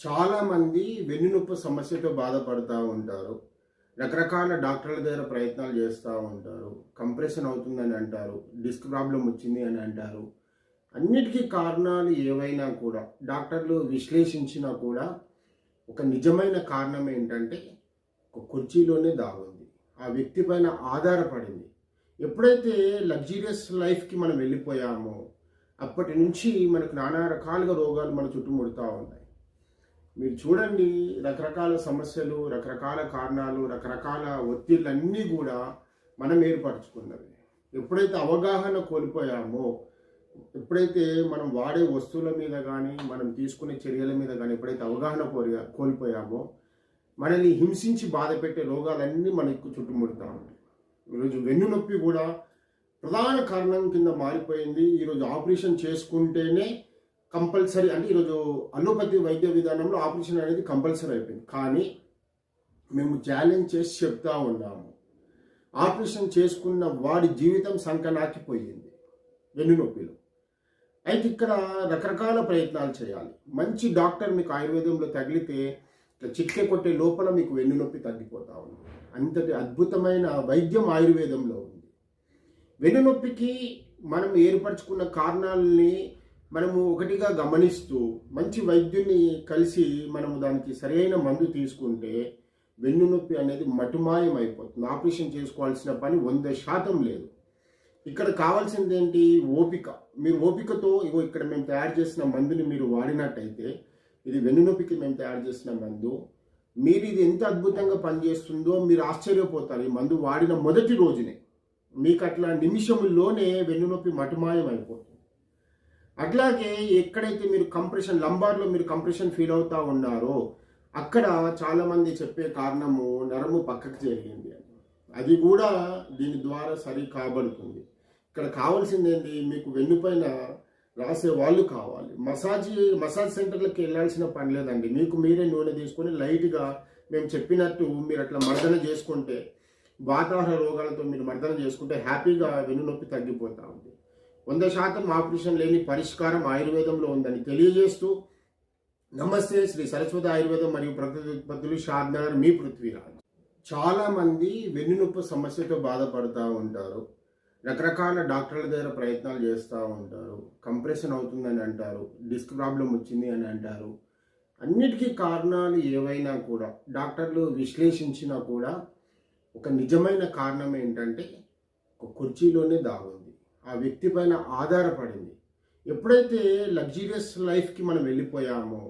చాలామంది వెన్నునొప్పి సమస్యతో బాధపడుతూ ఉంటారు. రకరకాల డాక్టర్ల దగ్గర ప్రయత్నాలు చేస్తూ ఉంటారు. కంప్రెషన్ అవుతుందని అంటారు. డిస్క్ ప్రాబ్లం వచ్చింది అని అంటారు. అన్నిటికీ కారణాలు ఏవైనా కూడా డాక్టర్లు విశ్లేషించినా కూడా ఒక నిజమైన కారణం ఏంటంటే ఒక కుర్చీలోనే దాగుంది. ఆ వ్యక్తి పైన ఆధారపడింది. ఎప్పుడైతే లగ్జీరియస్ లైఫ్కి మనం వెళ్ళిపోయామో అప్పటి నుంచి మనకు నానా రకాలుగా రోగాలు మన చుట్టుముడుతూ ఉన్నాయి. మీరు చూడండి, రకరకాల సమస్యలు, రకరకాల కారణాలు, రకరకాల ఒత్తిళ్ళన్నీ కూడా మనం ఏర్పరచుకున్నవి. ఎప్పుడైతే అవగాహన కోల్పోయామో, ఎప్పుడైతే మనం వాడే వస్తువుల మీద కానీ మనం తీసుకునే చర్యల మీద కానీ ఎప్పుడైతే అవగాహన కోల్పోయామో మనల్ని హింసించి బాధ పెట్టే రోగాలన్నీ మనకు చుట్టుముడుతూ ఉంటాయి. ఈరోజు వెన్నునొప్పి కూడా ప్రధాన కారణం కింద మారిపోయింది. ఈరోజు ఆపరేషన్ చేసుకుంటేనే కంపల్సరీ, అంటే ఈరోజు అలోపతి వైద్య విధానంలో ఆపరేషన్ అనేది కంపల్సరీ అయిపోయింది. కానీ మేము ఛాలెంజ్ చేసి చెప్తా ఉన్నాము, ఆపరేషన్ చేసుకున్న వాడి జీవితం సంకనాకిపోయింది వెన్నునొప్పిలో. అయితే ఇక్కడ రకరకాల ప్రయత్నాలు చేయాలి. మంచి డాక్టర్ మీకు ఆయుర్వేదంలో తగిలితే చిక్కె కొట్టే లోపల మీకు వెన్నునొప్పి తగ్గిపోతా ఉంది. అంతటి అద్భుతమైన వైద్యం ఆయుర్వేదంలో ఉంది. వెన్నునొప్పికి మనం ఏర్పరచుకున్న కారణాలని మనము ఒకటిగా గమనిస్తూ మంచి వైద్యుని కలిసి మనము దానికి సరైన మందు తీసుకుంటే వెన్నునొప్పి అనేది మటుమాయం అయిపోతుంది. ఆపరేషన్ చేసుకోవాల్సిన పని 100% లేదు. ఇక్కడ కావాల్సింది ఏంటి? ఓపిక. మీరు ఓపికతో ఇక్కడ మేము తయారు చేసిన మందుని మీరు వాడినట్టయితే, ఇది వెన్నునొప్పికి మేము తయారు చేసిన మందు, మీరు ఇది ఎంత అద్భుతంగా పనిచేస్తుందో మీరు ఆశ్చర్యపోతారు. ఈ మందు వాడిన మొదటి రోజునే మీకు అట్లా నిమిషముల్లోనే వెన్నునొప్పి మటుమాయం అయిపోతుంది. అట్లాగే ఎక్కడైతే మీరు లంబార్లో మీరు కంప్రెషన్ ఫీల్ అవుతా ఉన్నారో అక్కడ చాలామంది చెప్పే కారణము నరము పక్కకు జరిగింది అని. అది కూడా దీని ద్వారా సరి కాబడుతుంది. ఇక్కడ కావాల్సింది ఏంటి? మీకు వెన్నుపైన రాసే వాళ్ళు కావాలి. మసాజ్ సెంటర్లకు వెళ్ళాల్సిన పని లేదండి. మీకు మీరే నూనె తీసుకొని లైట్గా మేము చెప్పినట్టు మీరు అట్లా మర్దన చేసుకుంటే, వాతావరణ రోగాలతో మీరు మర్దన చేసుకుంటే హ్యాపీగా వెన్నునొప్పి తగ్గిపోతూ ఉంది. 100% ఆపరేషన్ లేని పరిష్కారం ఆయుర్వేదంలో ఉందని తెలియజేస్తూ, నమస్తే. శ్రీ సరస్వతి ఆయుర్వేదం మరియు ప్రకృతి ఉత్పత్తులు, షాద్నగర్, మీ పృథ్వీరాజ్. చాలామంది వెన్నునొప్పి సమస్యతో బాధపడుతూ ఉంటారు. రకరకాల డాక్టర్ల దగ్గర ప్రయత్నాలు చేస్తూ ఉంటారు. కంప్రెషన్ అవుతుందని అంటారు. డిస్క్ ప్రాబ్లం వచ్చింది అని అంటారు. అన్నిటికీ కారణాలు ఏవైనా కూడా డాక్టర్లు విశ్లేషించినా కూడా ఒక నిజమైన కారణం ఏంటంటే ఒక కుర్చీలోనే దాగుంది. ఆ వ్యక్తి పైన ఆధారపడింది. ఎప్పుడైతే లగ్జీరియస్ లైఫ్కి మనం వెళ్ళిపోయామో